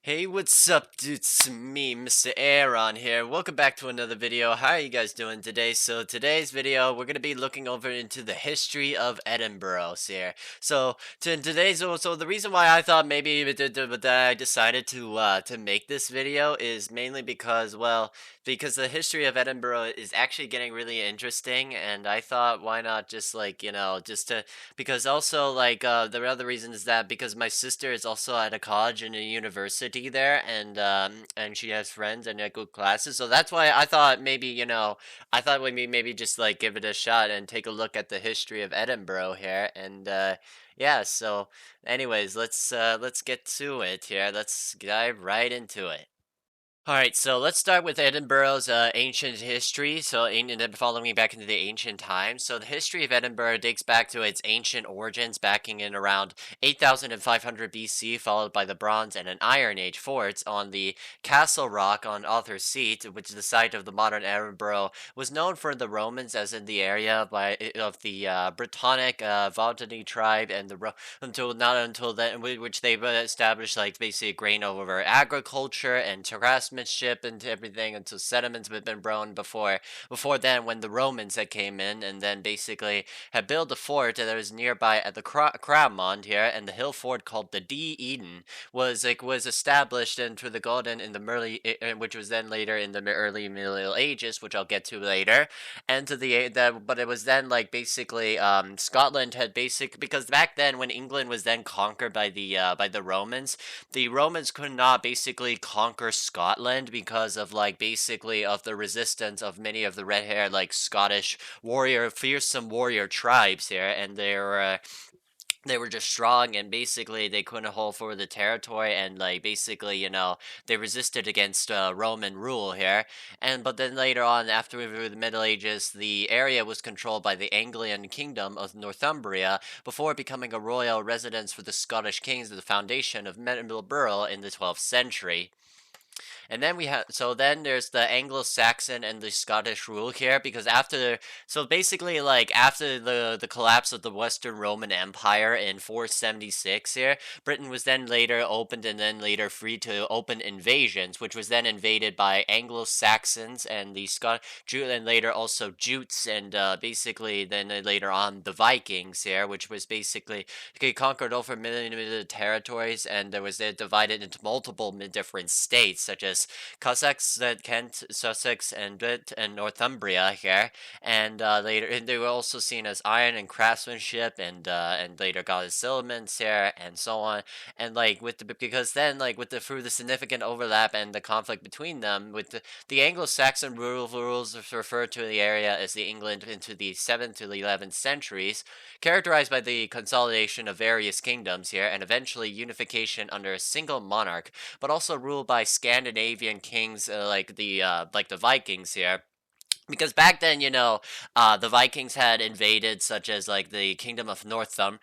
Hey, what's up, dude? It's me, Mr. Airon here. Welcome back to another video. How are you guys doing today? So today's video, we're going to be looking over into the history of Edinburgh here. So the reason why I thought maybe that I decided to make this video is mainly because, well, because the history of Edinburgh is actually getting really interesting, and I thought why not just just to because also the other reason is that because my sister is also at a college and a university there, and she has friends and good classes, so that's why I thought maybe I thought maybe just like give it a shot and take a look at the history of Edinburgh here, and yeah. So, anyways, let's get to it here. Let's dive right into it. All right, so let's start with Edinburgh's ancient history. And then following back into the ancient times. So, the history of Edinburgh dates back to its ancient origins, backing in around 8,500 BC, followed by the Bronze and an Iron Age forts on the Castle Rock on Arthur's Seat, which is the site of the modern Edinburgh, was known for the Romans, as in the area of the Brittonic Volcanic tribe, and until not until then, which they've established like basically grain over agriculture and craftsmanship and everything until settlements had been grown before then, when the Romans had came in and then basically had built a fort that was nearby at the Cramond here, and the hill fort called the Dun Eiden was established into the golden in the early, which was then later in the early Middle Ages, which I'll get to later, and to but it was then like basically Scotland had because back then when England was then conquered by the Romans could not basically conquer Scotland because of like basically of the resistance of many of the red hair like Scottish fearsome warrior tribes here, and they were just strong, and basically they couldn't hold for the territory, and like basically they resisted against Roman rule here. And but then later on, after the Middle Ages, the area was controlled by the Anglian kingdom of Northumbria before becoming a royal residence for the Scottish kings at the foundation of Edinburgh in the 12th century. And then then there's the Anglo-Saxon and the Scottish rule here, because so basically like after the collapse of the Western Roman Empire in 476 here, Britain was then later opened and then later free to open invasions, which was then invaded by Anglo-Saxons and the and later also Jutes, and basically then later on the Vikings here, which was basically they conquered over million territories, and there was divided into multiple different states such as Cossacks, Kent, Sussex, and Brit, and Northumbria here, and later and they were also seen as iron and craftsmanship, and later got as settlements here and so on, and like because then like with the through the significant overlap and the conflict between them, with the Anglo-Saxon rules refer to the area as the England into the 7th to the 11th centuries, characterized by the consolidation of various kingdoms here and eventually unification under a single monarch, but also ruled by Scandinavian kings like the Vikings here, because back then, the Vikings had invaded, such as like the kingdom of Lindisfarne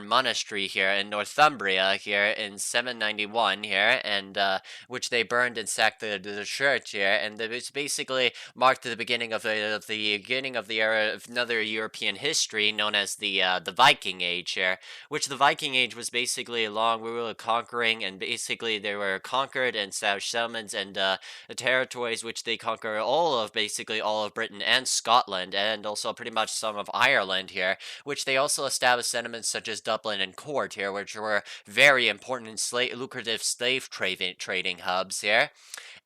Monastery here in Northumbria here in 791 here, and which they burned and sacked the church here, and it was basically marked the beginning of the era of another European history known as the Viking Age here, which the Viking Age was basically a long rule of conquering, and basically they were conquered and established settlements and the territories which they conquer basically all of Britain and Scotland, and also pretty much some of Ireland here, which they also established settlements such as Dublin and Cork here, which were very important and lucrative slave trading hubs here,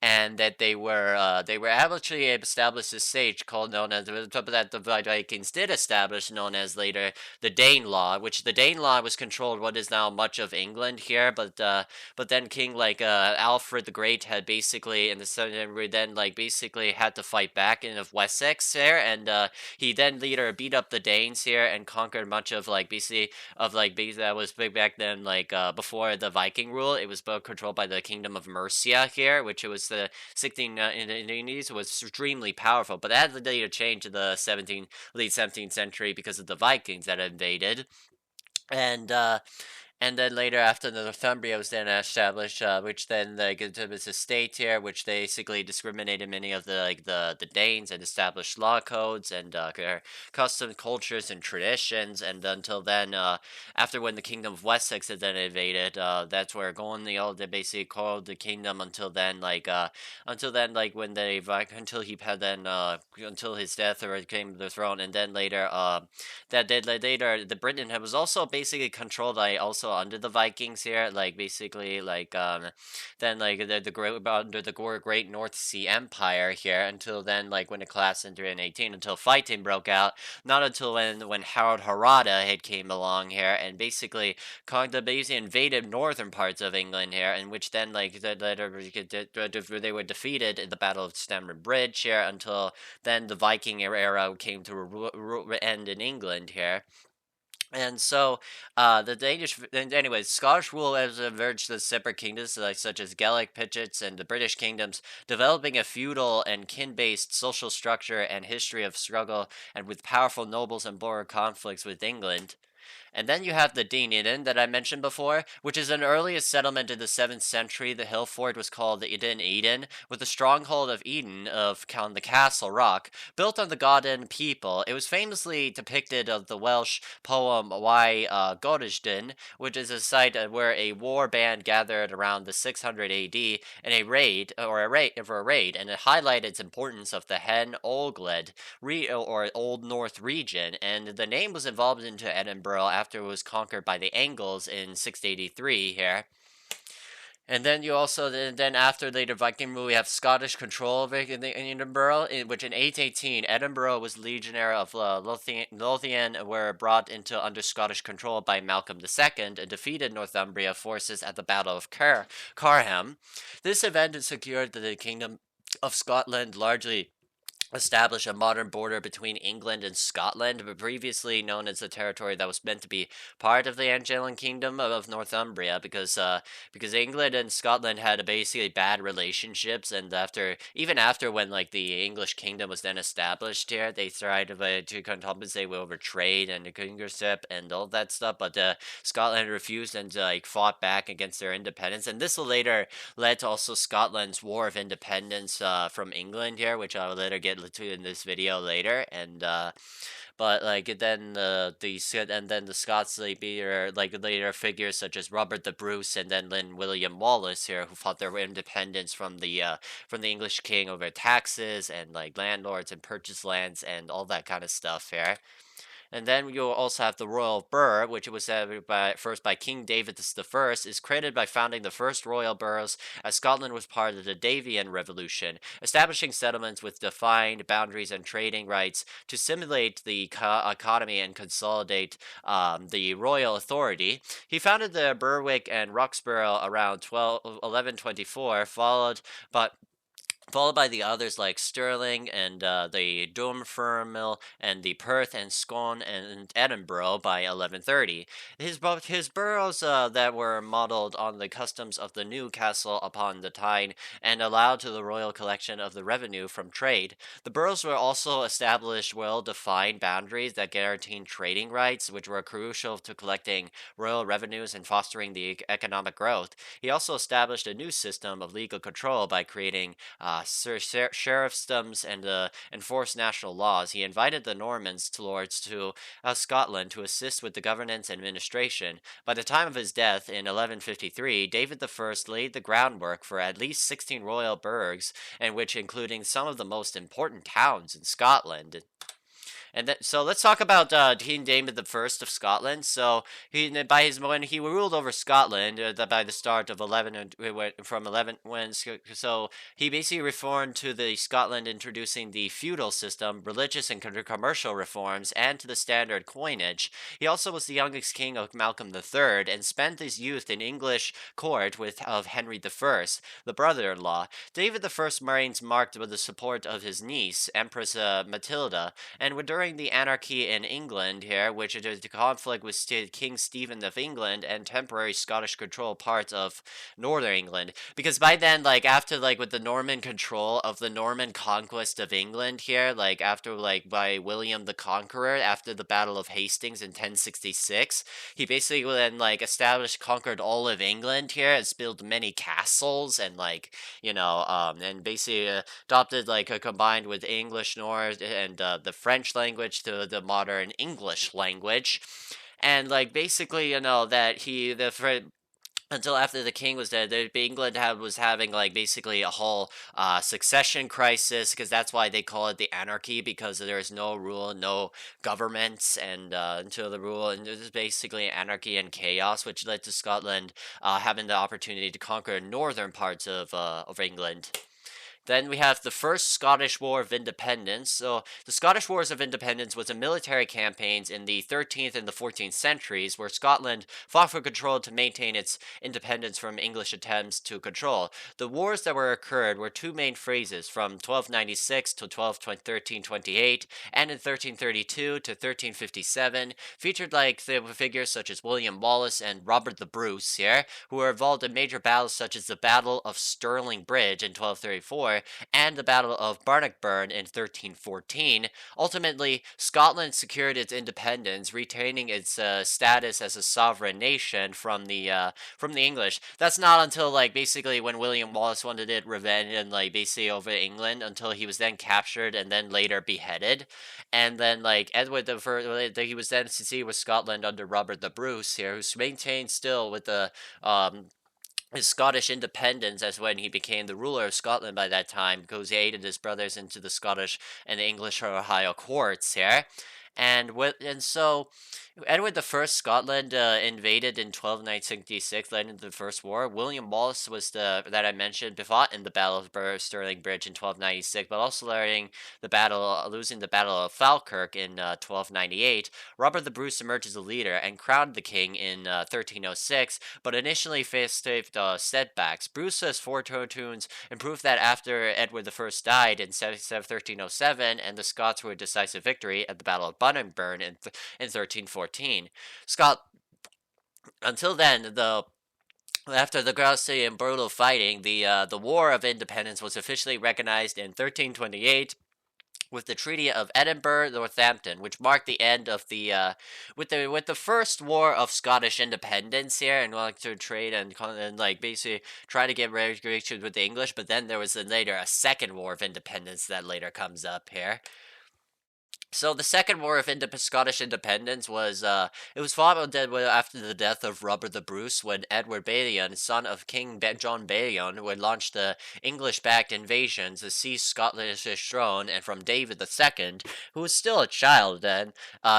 and that they were actually established a stage called known as that the Vikings did establish, known as later the Danelaw, which the Danelaw was controlled what is now much of England here, but then King Alfred the Great had basically in the southern then like basically had to fight back in of Wessex there, and he then later beat up the Danes here and conquered much of like basically that was big back then, before the Viking rule. It was both controlled by the Kingdom of Mercia here, which it was the 1690s, was extremely powerful, but that had later changed to the late 17th century because of the Vikings that invaded, and And then later, after the Northumbria was then established, which then like it was a state here, which basically discriminated many of the the Danes and established law codes and their customs, cultures, and traditions. And until then, after when the kingdom of Wessex had then invaded, that's where Gornal they basically called the kingdom until then like when they until he had then until his death or came to the throne, and then later that did later the Britain was also basically controlled by also under the Vikings here, like basically then like the great under the Great North Sea Empire here until then like when it collapsed in 318 until fighting broke out. Not until when Harold Harada had came along here and basically basically invaded northern parts of England here, in which then like later they were defeated in the Battle of Stamford Bridge here until then the Viking era came to end in England here. And so, the Danish, and anyways, Scottish rule has emerged as separate kingdoms, like such as Gaelic, Picts, and the British kingdoms, developing a feudal and kin-based social structure and history of struggle, and with powerful nobles and border conflicts with England. And then you have the Dun Eiden that I mentioned before, which is an earliest settlement in the 7th century. The hill fort was called the Dun Eiden, with the stronghold of Eden on the Castle Rock, built on the Godin people. It was famously depicted of the Welsh poem Why Godisden, which is a site where a war band gathered around the 600 AD in a raid, and it highlighted its importance of the Hen Ogledd, or Old North region, and the name was evolved into Edinburgh after it was conquered by the Angles in 683 here. And then you also then after later Viking rule, we have Scottish control of Edinburgh, in which in 818 Edinburgh was legionary of Lothian were brought into under Scottish control by Malcolm II and defeated Northumbria forces at the Battle of Carham. This event secured the kingdom of Scotland largely establish a modern border between England and Scotland, but previously known as a territory that was meant to be part of the Angelin Kingdom of Northumbria, because England and Scotland had basically bad relationships, and even after when like the English kingdom was then established here, they tried to compensate over trade and the kingship and all that stuff, but Scotland refused and like fought back against their independence, and this later led to also Scotland's War of Independence from England here, which I will later get to in this video later, and but like then the Scots later figures such as Robert the Bruce and then William Wallace here, who fought their independence from the English king over taxes and like landlords and purchased lands and all that kind of stuff here. And then you'll also have the royal burgh, which was first by King David I, is credited by founding the first royal boroughs as Scotland was part of the Davian Revolution, establishing settlements with defined boundaries and trading rights to simulate the economy and consolidate the royal authority. He founded the Berwick and Roxburgh around 1124, followed by the others like Stirling and the Dunfermline and the Perth and Scone and Edinburgh by 1130. His boroughs that were modelled on the customs of the new castle upon the Tyne and allowed to the royal collection of the revenue from trade. The boroughs were also established well-defined boundaries that guaranteed trading rights, which were crucial to collecting royal revenues and fostering the economic growth. He also established a new system of legal control by creating sheriffdoms and enforce national laws. He invited the Normans lords to Scotland to assist with the governance and administration. By the time of his death in 1153, David I laid the groundwork for at least 16 royal burghs, and which including some of the most important towns in Scotland. And so let's talk about King David I of Scotland. So when he ruled over Scotland by the start of 11 so he basically reformed to the Scotland, introducing the feudal system, religious and commercial reforms, and to the standard coinage. He also was the youngest king of Malcolm III and spent his youth in English court of Henry I, the brother-in-law. David I's reigns marked with the support of his niece, Empress Matilda, and during during the anarchy in England here, which is the conflict with King Stephen of England and temporary Scottish control parts of northern England. Because by then, like after like with the Norman control of the Norman conquest of England here, like after like by William the Conqueror after the Battle of Hastings in 1066, he basically then like established conquered all of England here, has built many castles and like and basically adopted like a combined with English North and the French language to the modern English language, and like basically that until after the king was dead, England was having like basically a whole succession crisis because that's why they call it the anarchy because there is no rule, no governments, and until the rule, and it was basically anarchy and chaos, which led to Scotland having the opportunity to conquer northern parts of England. Then we have the First Scottish War of Independence. So the Scottish Wars of Independence was a military campaigns in the 13th and the 14th centuries where Scotland fought for control to maintain its independence from English attempts to control. The wars that were occurred were two main phases from 1296 to 1328 and in 1332 to 1357 featured like the figures such as William Wallace and Robert the Bruce here, who were involved in major battles such as the Battle of Stirling Bridge in 1234 and the Battle of Bannockburn in 1314. Ultimately, Scotland secured its independence, retaining its status as a sovereign nation from the English. That's not until like basically when William Wallace wanted it revenge and like basically over England until he was then captured and then later beheaded. And then like Edward the First, he was then succeeded with Scotland under Robert the Bruce here, who's maintained still with the his Scottish independence as when he became the ruler of Scotland by that time because he aided his brothers into the Scottish and the English Ohio courts here. And so Edward the First Scotland invaded in 1266, led into the First War. William Wallace was that I mentioned fought in the Battle of Stirling Bridge in 1296, but also losing the Battle of Falkirk in 1298. Robert the Bruce emerged as a leader and crowned the king in 1306, but initially faced setbacks. Bruce's fortunes improved that after Edward the First died in 1307, and the Scots were a decisive victory at the Battle of Bannockburn in 1314. Scott, until then, after the grassy and brutal fighting, the War of Independence was officially recognized in 1328 with the Treaty of Edinburgh Northampton, which marked the end of with the first War of Scottish Independence here, and like to trade and like basically try to get relations with the English. But then there was later a second War of Independence that later comes up here. So the Second War of Scottish Independence was it was fought after the death of Robert the Bruce when Edward Balliol, son of King John Balliol, would launch the English-backed invasion to seize Scotland's throne, and from David II, who was still a child then.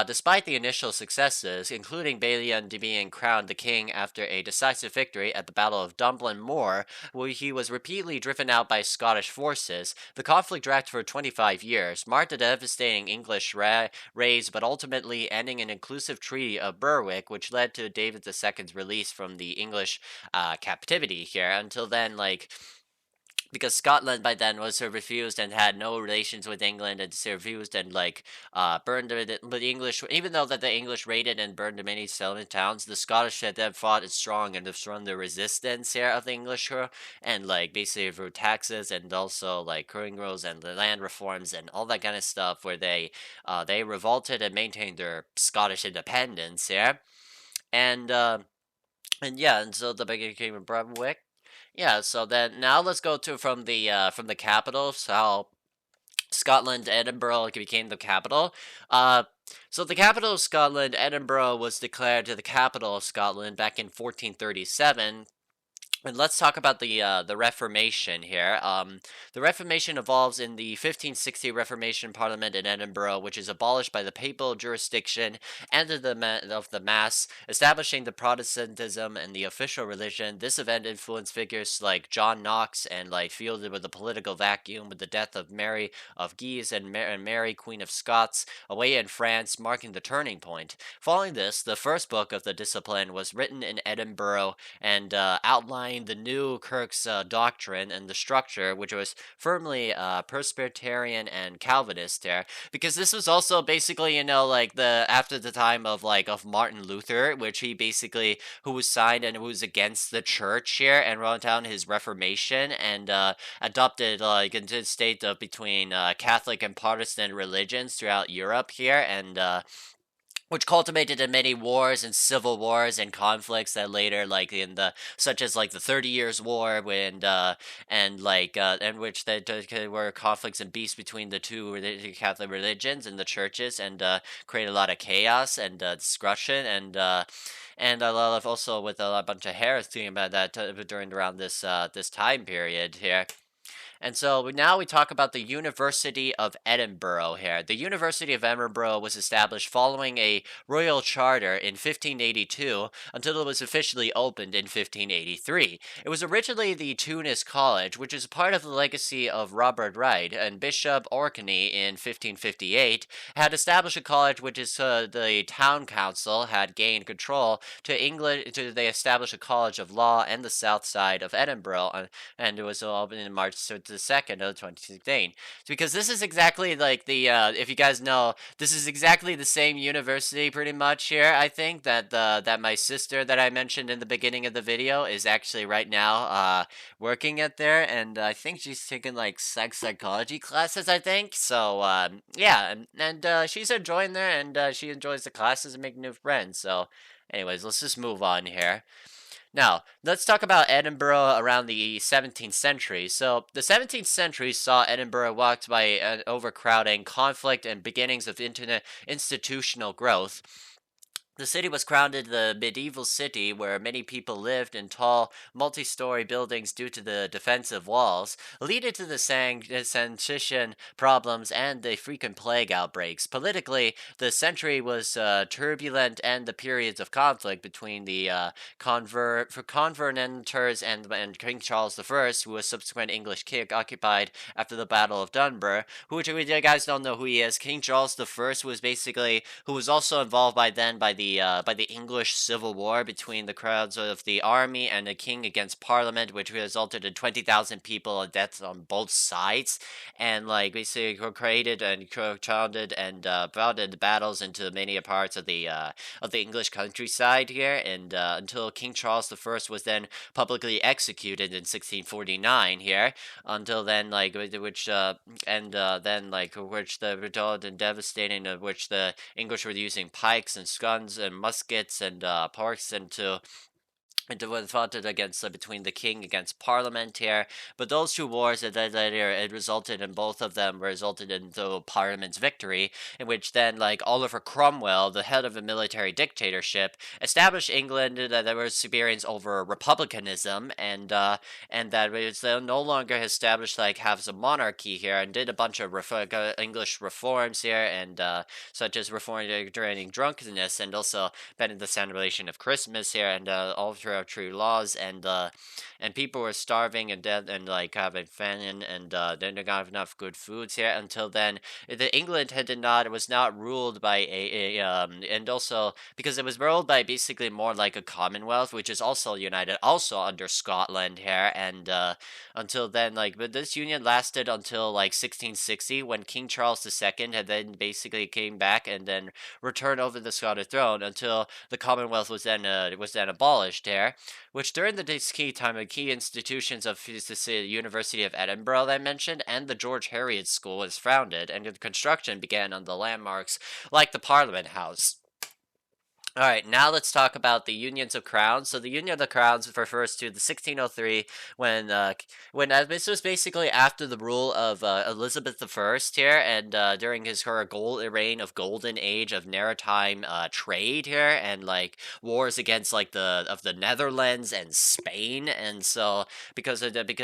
Despite the initial successes, including Balliol being crowned the king after a decisive victory at the Battle of Dublin Moor, where he was repeatedly driven out by Scottish forces, the conflict dragged for 25 years, marked a devastating English raids, but ultimately ending an inclusive Treaty of Berwick, which led to David II's release from the English captivity here. Until then, like, because Scotland by then was refused and had no relations with England and refused and like burned the English, even though that the English raided and burned many settlement towns, the Scottish had then fought as strong and have strong the resistance here of the English and like basically through taxes and also like crewing rules and the land reforms and all that kind of stuff where they revolted and maintained their Scottish independence here. And yeah, and so the became a Brunswick. Yeah, so then now let's go to from the capital, so how Scotland, Edinburgh became the capital. So the capital of Scotland, Edinburgh, was declared to the capital of Scotland back in 1437. And let's talk about the Reformation here. The Reformation evolves in the 1560 Reformation Parliament in Edinburgh, which is abolished by the papal jurisdiction and of the Mass, establishing the Protestantism and the official religion. This event influenced figures like John Knox and like fielded with the political vacuum with the death of Mary of Guise and Mary, Queen of Scots, away in France, marking the turning point. Following this, the first book of the discipline was written in Edinburgh and outlined behind the new Kirk's doctrine and the structure, which was firmly Presbyterian and Calvinist there, because this was also basically, like the after the time of of Martin Luther, which he basically who was signed and who was against the church here and wrote down his Reformation and adopted into the state of between Catholic and Protestant religions throughout Europe here, and which culminated in many wars and civil wars and conflicts that later, like in the such as like the 30 Years War, when and which were conflicts and beefs between the two Catholic religions and the churches, and created a lot of chaos and destruction, and a lot of also with a bunch of heresy about that during around this time period here. And so now we talk about the University of Edinburgh here. The University of Edinburgh was established following a royal charter in 1582 until it was officially opened in 1583. It was originally the Tunis College, which is part of the legacy of Robert Wright, and Bishop Orkney in 1558 had established a college which is the town council had gained control to England. They established a college of law in the south side of Edinburgh, and it was opened in March the 2nd of 2016. Because this is exactly like the if you guys know, this is exactly the same university pretty much here. I think that that my sister that I mentioned in the beginning of the video is actually right now working at there, and I think she's taking like psychology classes, I think. So yeah, and she's enjoying there, and she enjoys the classes and making new friends. So anyways, let's just move on here. Now, let's talk about Edinburgh around the 17th century. So, the 17th century saw Edinburgh marked by an overcrowding, conflict, and beginnings of institutional growth. The city was crowned the medieval city where many people lived in tall, multi-story buildings due to the defensive walls, leading to the sanitation problems and the frequent plague outbreaks. Politically, the century was turbulent, and the periods of conflict between the Converters and King Charles I, who was subsequent English king, occupied after the Battle of Dunbar. Which, if you guys don't know who he is, King Charles I was basically who was also involved by the English Civil War between the crowds of the army and the king against Parliament, which resulted in 20,000 people and deaths on both sides, and like basically created and founded and brought in battles into many parts of the English countryside here, and until King Charles I was then publicly executed in 1649 here. Until then, which the result and devastating of which the English were using pikes and guns and muskets and parks and was fought against between the king against Parliament here. But those two wars that later it resulted in both of them resulted in the Parliament's victory, in which then Oliver Cromwell, the head of a military dictatorship, established England that there was experience over republicanism, and that it was no longer established has a monarchy here, and did a bunch of English reforms here, and such as reforming during drunkenness, and also banning the celebration of Christmas here, and all through true laws, and people were starving and dead and having famine, and they didn't have enough good foods here. Until then, England was not ruled by and also because it was ruled by basically more like a commonwealth, which is also united also under Scotland here, and until then but this union lasted until 1660, when King Charles II had then basically came back and then returned over the Scottish throne, until the Commonwealth was then abolished there. Which during this key time, the key institutions of the University of Edinburgh that I mentioned, and the George Heriot School was founded, and the construction began on the landmarks like the Parliament House. Alright, now let's talk about the Unions of Crowns. So the Union of the Crowns refers to the 1603, when this was basically after the rule of Elizabeth I here, and during her reign of golden age of maritime trade here, and wars against the Netherlands and Spain, and so because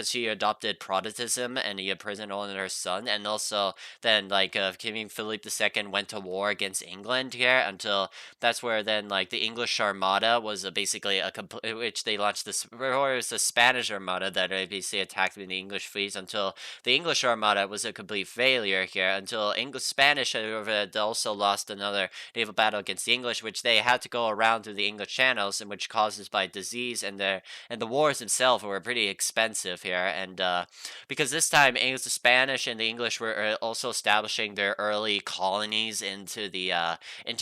she adopted Protestantism and he imprisoned only her son, and also then King Philip II went to war against England here, until that's where then then like the English Armada was basically a which they launched this, or it was the Spanish Armada that basically attacked the English fleets until the English Armada was a complete failure here until English Spanish had also lost another naval battle against the English, which they had to go around through the English channels, and which causes by disease, and the wars themselves were pretty expensive here, and because this time the Spanish and the English were also establishing their early colonies into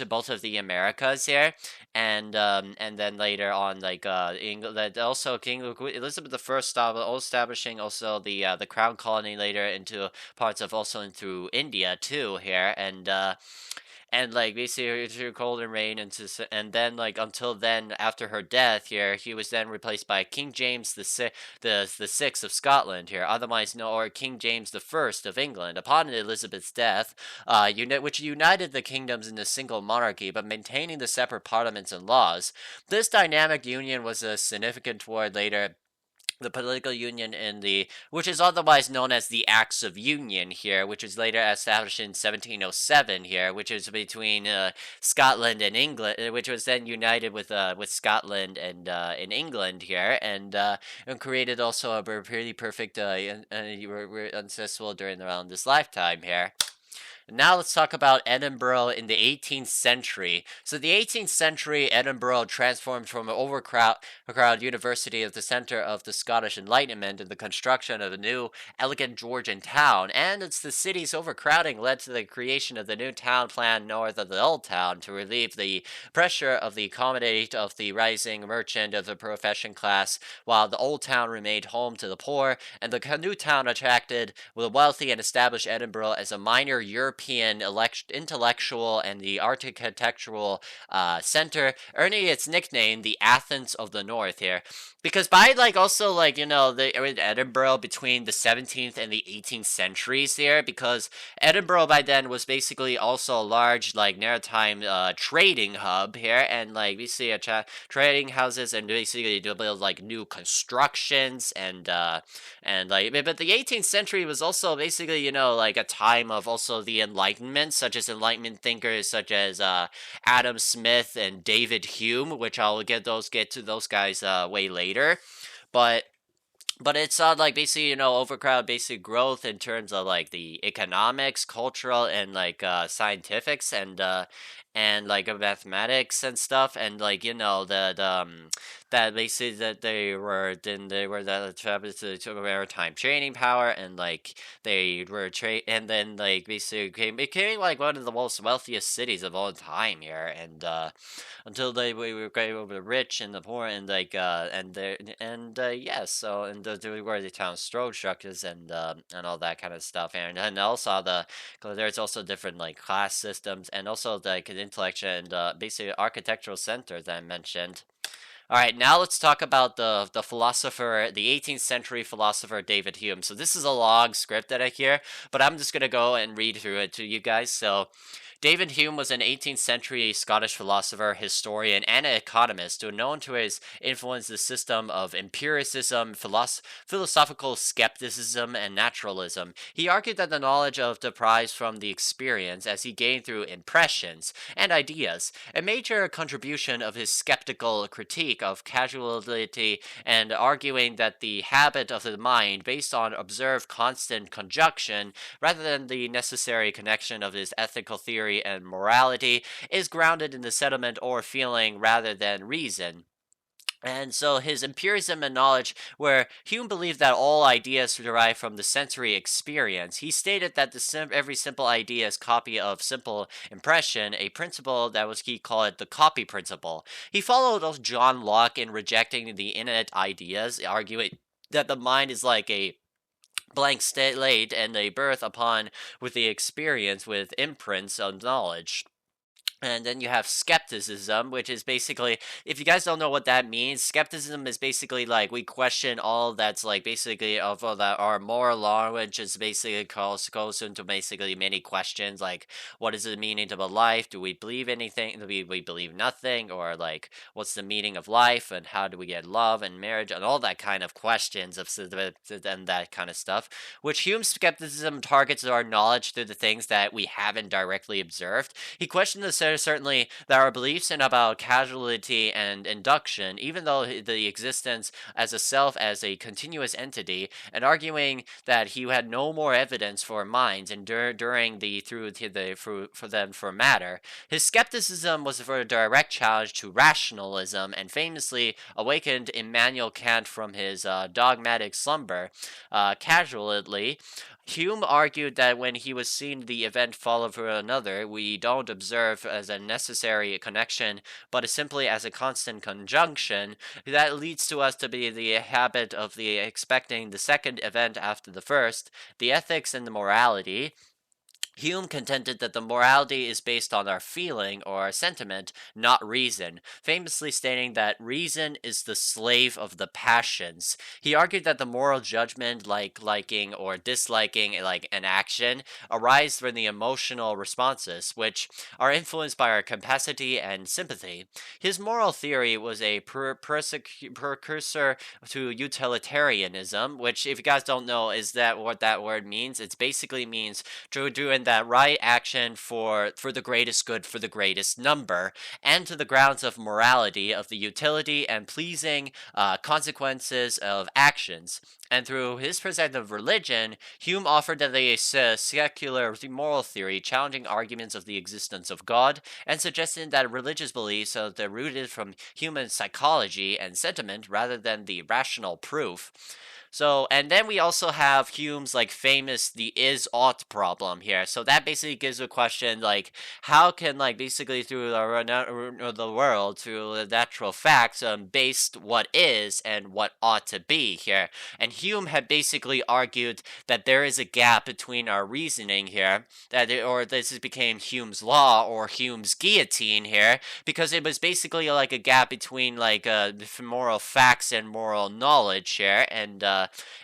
both of the Americas here, and then later on like England also King Elizabeth I started establishing also the crown colony later into parts of also into India too here, and like basically through Golden Reign and then like until then after her death here, he was then replaced by King James the sixth of Scotland here, otherwise known, or King James the First of England. Upon Elizabeth's death, which united the kingdoms in a single monarchy, but maintaining the separate parliaments and laws. This dynamic union was a significant toward later the political union which is otherwise known as the Acts of Union here, which was later established in 1707 here, which is between Scotland and England, which was then united with Scotland and in England here, and created also a pretty perfect unsuccessful during around this lifetime here. Now let's talk about Edinburgh in the 18th century. So the 18th century, Edinburgh transformed from an overcrowded university of the center of the Scottish Enlightenment and the construction of a new, elegant Georgian town. And it's the city's overcrowding led to the creation of the new town plan north of the old town to relieve the pressure of the accommodate of the rising merchant of the profession class, while the old town remained home to the poor, and the new town attracted the wealthy and established Edinburgh as a minor European intellectual and the architectural center, earning its nickname the Athens of the North here. Because by also Edinburgh between the 17th and the 18th centuries here, because Edinburgh by then was basically also a large maritime trading hub here, and we see trading houses, and basically to build new constructions and but the 18th century was also basically a time of also the Enlightenment, such as Enlightenment thinkers such as Adam Smith and David Hume, which I'll get to those guys way later, but it's basically overcrowded basic growth in terms of the economics, cultural, and scientifics, and mathematics and stuff, and that basically that they were the maritime training power, and they were and then basically became one of the most wealthiest cities of all time here, and until we were over the rich and the poor, and yes, so and where the town structures and all that kind of stuff, and also there's also different class systems, and also the intellectual and basically architectural center that I mentioned. All right, now let's talk about the 18th century philosopher David Hume. So this is a long script that I hear, but I'm just gonna go and read through it to you guys. So David Hume was an 18th century Scottish philosopher, historian, and economist who, known to his influence the system of empiricism, philosophical skepticism, and naturalism. He argued that the knowledge of derives from the experience as he gained through impressions and ideas. A major contribution of his skeptical critique of causality, and arguing that the habit of the mind based on observed constant conjunction rather than the necessary connection of his ethical theory and morality is grounded in the sentiment or feeling rather than reason. And so his empiricism and knowledge, where Hume believed that all ideas derive from the sensory experience, he stated that every simple idea is copy of simple impression, a principle that he called the copy principle. He followed John Locke in rejecting the innate ideas, arguing that the mind is like a blank slate and a birth upon with the experience with imprints of knowledge. And then you have skepticism, which is basically, if you guys don't know what that means, skepticism is basically we question all that's basically of all that our moral law, which is basically goes into basically many questions, what is the meaning of a life? Do we believe anything? Do we believe nothing? Or what's the meaning of life? And how do we get love and marriage? And all that kind of questions and that kind of stuff, which Hume's skepticism targets our knowledge through the things that we haven't directly observed. He questioned the certainly there are beliefs in about causality and induction, even though the existence as a self as a continuous entity, and arguing that he had no more evidence for minds and during the through the for them for matter. His skepticism was for a direct challenge to rationalism, and famously awakened Immanuel Kant from his dogmatic slumber. Casually, Hume argued that when he was seeing the event follow for another, we don't observe as a necessary connection, but simply as a constant conjunction. That leads to us to be the habit of the expecting the second event after the first, the ethics and the morality. Hume contended that the morality is based on our feeling or our sentiment, not reason, famously stating that reason is the slave of the passions. He argued that the moral judgment, like liking or disliking like an action, arise from the emotional responses, which are influenced by our capacity and sympathy. His moral theory was a precursor to utilitarianism, which, if you guys don't know, is that what that word means? It basically means doing that right action for the greatest good for the greatest number, and to the grounds of morality of the utility and pleasing consequences of actions. And through his perspective of religion, Hume offered that a secular moral theory challenging arguments of the existence of God, and suggesting that religious beliefs are rooted from human psychology and sentiment rather than the rational proof. So, and then we also have Hume's like famous the is ought problem here. So that basically gives a question like, how can like basically through the world through the natural facts based what is and what ought to be here. And Hume had basically argued that there is a gap between our reasoning here, or this became Hume's law or Hume's guillotine here, because it was basically like a gap between like moral facts and moral knowledge here, and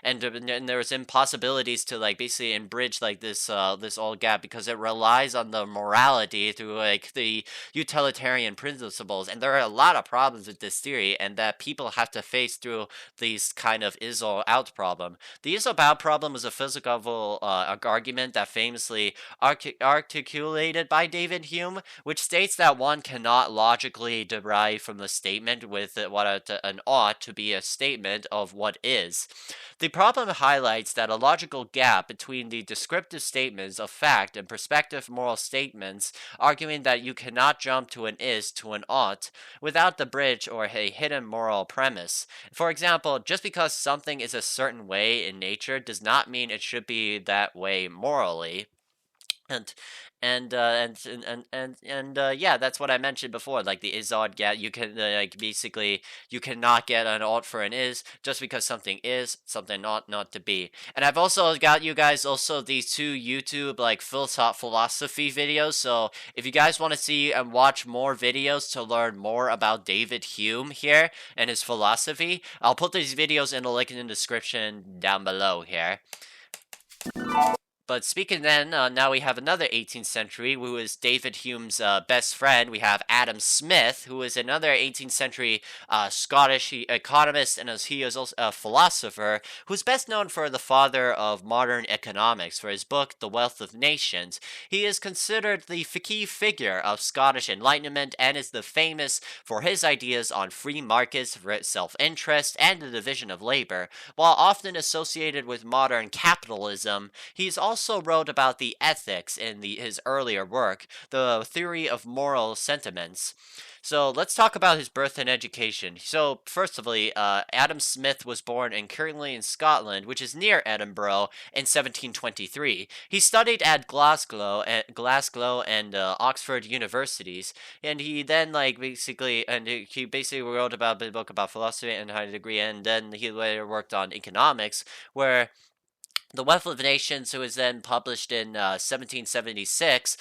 there was impossibilities to like basically bridge like this old gap, because it relies on the morality through like the utilitarian principles, and there are a lot of problems with this theory, and that people have to face through these kind of is or out problem. The is or out problem was a physical argument that famously articulated by David Hume, which states that one cannot logically derive from the statement with what an ought to be a statement of what is. The problem highlights that a logical gap between the descriptive statements of fact and prospective moral statements, arguing that you cannot jump to an is to an ought without the bridge or a hidden moral premise. For example, just because something is a certain way in nature does not mean it should be that way morally. And yeah, that's what I mentioned before. Like the is odd get, you can like basically you cannot get an ought for an is just because something is something not to be. And I've also got you guys also these two YouTube like philosophy videos. So if you guys want to see and watch more videos to learn more about David Hume here and his philosophy, I'll put these videos in the link in the description down below here. But speaking then, now we have another 18th century, who is David Hume's best friend. We have Adam Smith, who is another 18th century Scottish economist, and he is also a philosopher, who's best known for the father of modern economics, for his book, The Wealth of Nations. He is considered the key figure of Scottish Enlightenment, and is the famous for his ideas on free markets, self-interest, and the division of labor. While often associated with modern capitalism, he's also wrote about the ethics in his earlier work, The Theory of Moral Sentiments. So let's talk about his birth and education. So first of all, Adam Smith was born in Kirklees in Scotland, which is near Edinburgh, in 1723. He studied at Glasgow and Oxford universities, and he then he basically wrote about a book about philosophy and had a degree, and then he later worked on economics, where The Wealth of Nations, who was then published in 1776,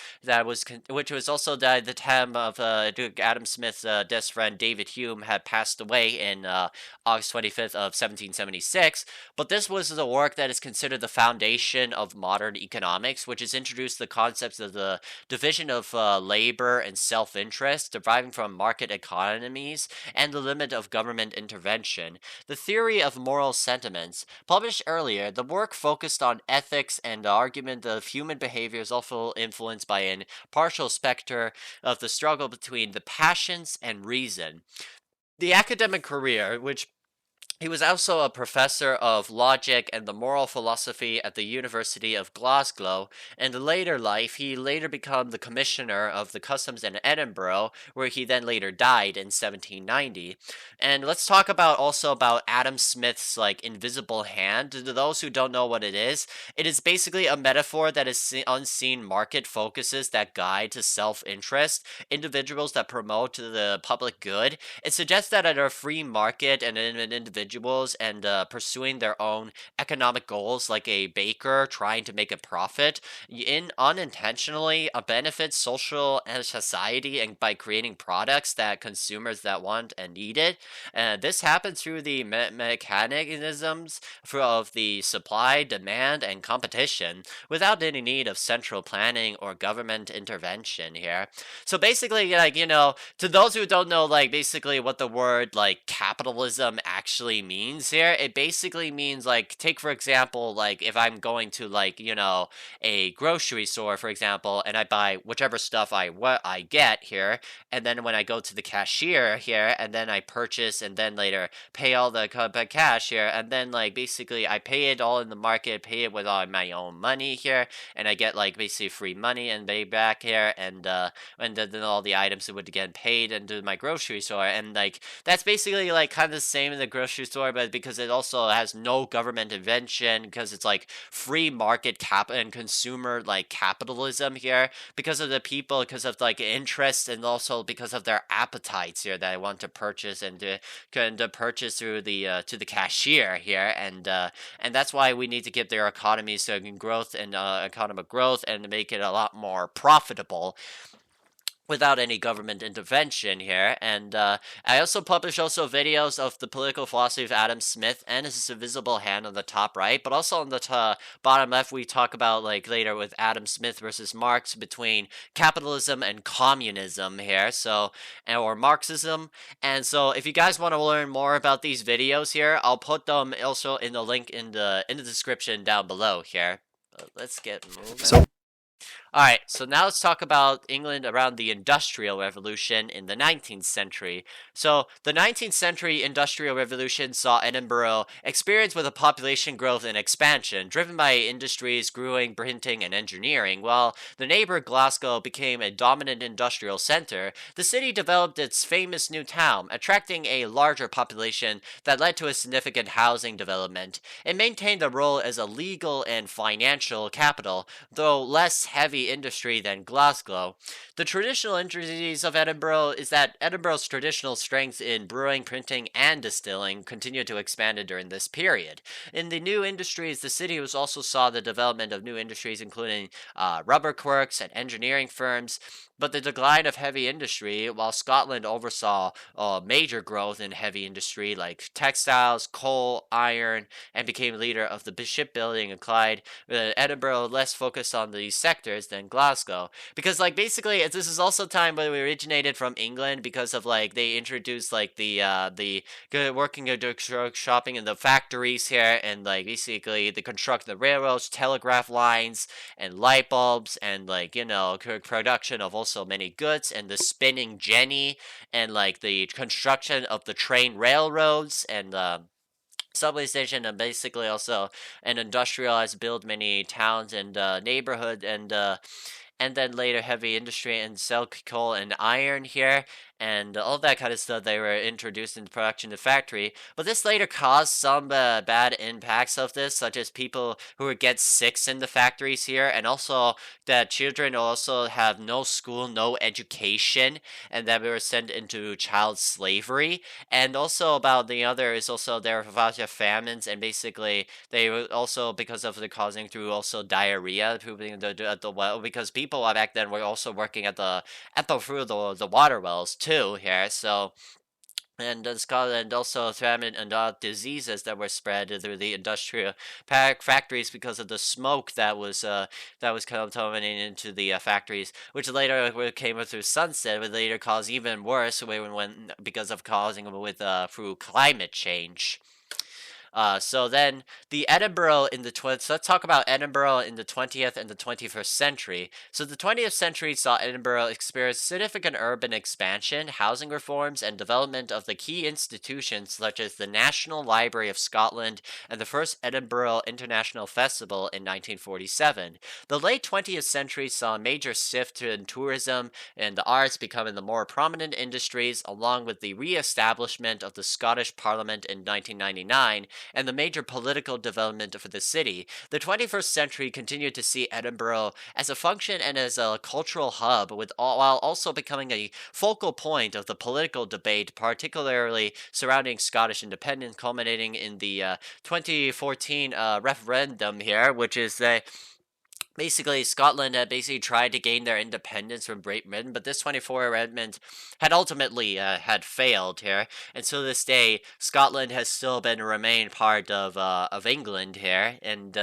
which was also the time of Adam Smith's best friend David Hume had passed away in August 25th of 1776. But this was the work that is considered the foundation of modern economics, which has introduced the concepts of the division of labor and self-interest deriving from market economies and the limit of government intervention. The Theory of Moral Sentiments, published earlier, the work focused focused on ethics and the argument of human behavior is also influenced by an partial specter of the struggle between the passions and reason. The academic career, which he was also a professor of logic and the moral philosophy at the University of Glasgow. In later life, he later became the commissioner of the customs in Edinburgh, where he then later died in 1790. And let's talk about also about Adam Smith's like invisible hand. To those who don't know what it is basically a metaphor that is unseen market focuses that guide to self-interest, individuals that promote to the public good. It suggests that at a free market and in an individuals and pursuing their own economic goals, like a baker trying to make a profit, in unintentionally benefits social and society, and by creating products that consumers that want and need it. This happens through the mechanisms of the supply, demand, and competition, without any need of central planning or government intervention here. So basically, like, to those who don't know, like, basically what the word, like, capitalism actually means here, it basically means, like, take for example, like, if I'm going to, like, a grocery store, for example, and I buy whichever stuff what I get here, and then when I go to the cashier here, and then I purchase, and then later pay all the cash here, and then, like, basically I pay it all in the market, pay it with all my own money here, and I get, like, basically free money and pay back here, and then all the items that would get paid into my grocery store. And like that's basically like kind of the same in the grocery store, but because it also has no government intervention, because it's like free market cap and consumer like capitalism here, because of the people, because of like interest, and also because of their appetites here that I want to purchase and to purchase through the to the cashier here. And that's why we need to get their economies to growth and economic growth, and to make it a lot more profitable without any government intervention here. And I also publish also videos of the political philosophy of Adam Smith and his invisible hand on the top right, but also on the bottom left we talk about like later with Adam Smith versus Marx, between capitalism and communism here, so or Marxism. And so if you guys want to learn more about these videos here, I'll put them also in the link in the description down below here. Let's get moving. Alright, so now let's talk about England around the Industrial Revolution in the 19th century. So, the 19th century Industrial Revolution saw Edinburgh experience with a population growth and expansion, driven by industries growing printing and engineering. While the neighbor Glasgow became a dominant industrial center, the city developed its famous new town, attracting a larger population that led to a significant housing development. It maintained a role as a legal and financial capital, though less heavy industry than Glasgow. The traditional industries of Edinburgh is that Edinburgh's traditional strengths in brewing, printing, and distilling continued to expand during this period. In the new industries, the city was also saw the development of new industries, including rubber quirks and engineering firms. But the decline of heavy industry, while Scotland oversaw major growth in heavy industry like textiles, coal, iron, and became leader of the shipbuilding and Clyde, Edinburgh less focused on these sectors than Glasgow. Because like basically this is also time when we originated from England, because of like they introduced like the working shopping in the factories here, and like basically they construct the railroads, telegraph lines, and light bulbs, and like production of also many goods, and the spinning jenny, and like the construction of the train railroads, and subway station, and basically also an industrialized build many towns and neighborhood, and then later heavy industry and silk, coal, and iron here, and all that kind of stuff. They were introduced into production in the factory, but this later caused some bad impacts of this, such as people who would get sick in the factories here, and also that children also have no school, no education, and that we were sent into child slavery. And also about the other is also there were lots of famines, and basically they were also because of the causing through also diarrhea, at the well, because people back then were also working at the through the water wells too here. So and Scotland also famine and diseases that were spread through the industrial factories because of the smoke that was contaminating into the factories, which later came through sunset, would later cause even worse when because of causing with through climate change. So then the Edinburgh in the 20th, so let's talk about Edinburgh in the 20th and the 21st century. So the 20th century saw Edinburgh experience significant urban expansion, housing reforms, and development of the key institutions such as the National Library of Scotland and the first Edinburgh International Festival in 1947. The late 20th century saw a major shift in tourism and the arts becoming the more prominent industries, along with the re-establishment of the Scottish Parliament in 1999 and the major political development for the city. The 21st century continued to see Edinburgh as a function and as a cultural hub, while also becoming a focal point of the political debate, particularly surrounding Scottish independence, culminating in the 2014 referendum here, which is the basically Scotland had basically tried to gain their independence from Great Britain, but this 24 amendment had ultimately had failed here, and so this day Scotland has still been remained part of England here, and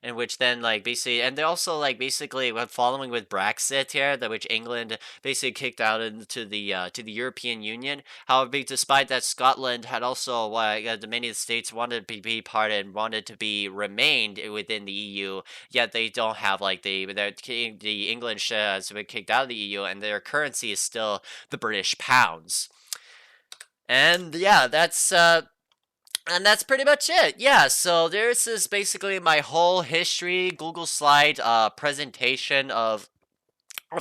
in which then like basically, and they also like basically following with Brexit here, that which England basically kicked out into the European Union. However, despite that, Scotland had also the many of the states wanted to be part and wanted to be remained within the EU, yet they don't have like the English has been kicked out of the EU, and their currency is still the British pounds. And yeah, that's pretty much it. Yeah, so this is basically my whole history Google slide presentation of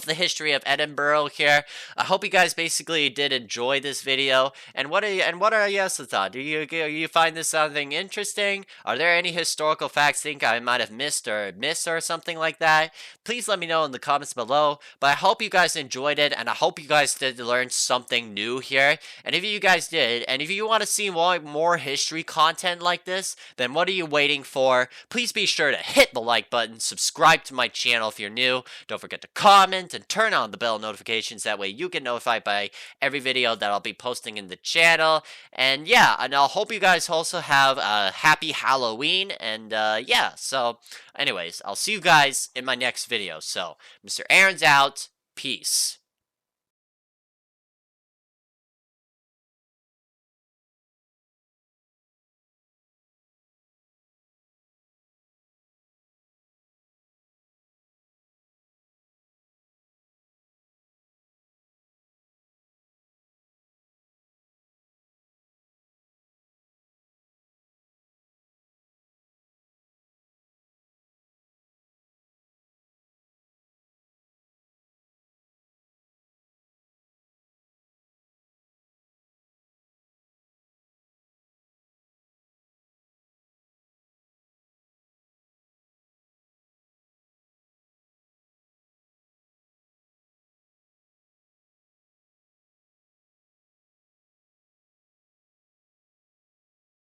the history of Edinburgh here. I hope you guys basically did enjoy this video. And what are your thoughts? Do you find this something interesting? Are there any historical facts you think I might have missed or something like that? Please let me know in the comments below. But I hope you guys enjoyed it, and I hope you guys did learn something new here. And if you guys did, and if you want to see more history content like this, then what are you waiting for? Please be sure to hit the like button, subscribe to my channel if you're new. Don't forget to comment and turn on the bell notifications, that way you get notified by every video that I'll be posting in the channel. And yeah, and I'll hope you guys also have a happy Halloween, and yeah, so anyways, I'll see you guys in my next video. So Mr. Airon's out. Peace.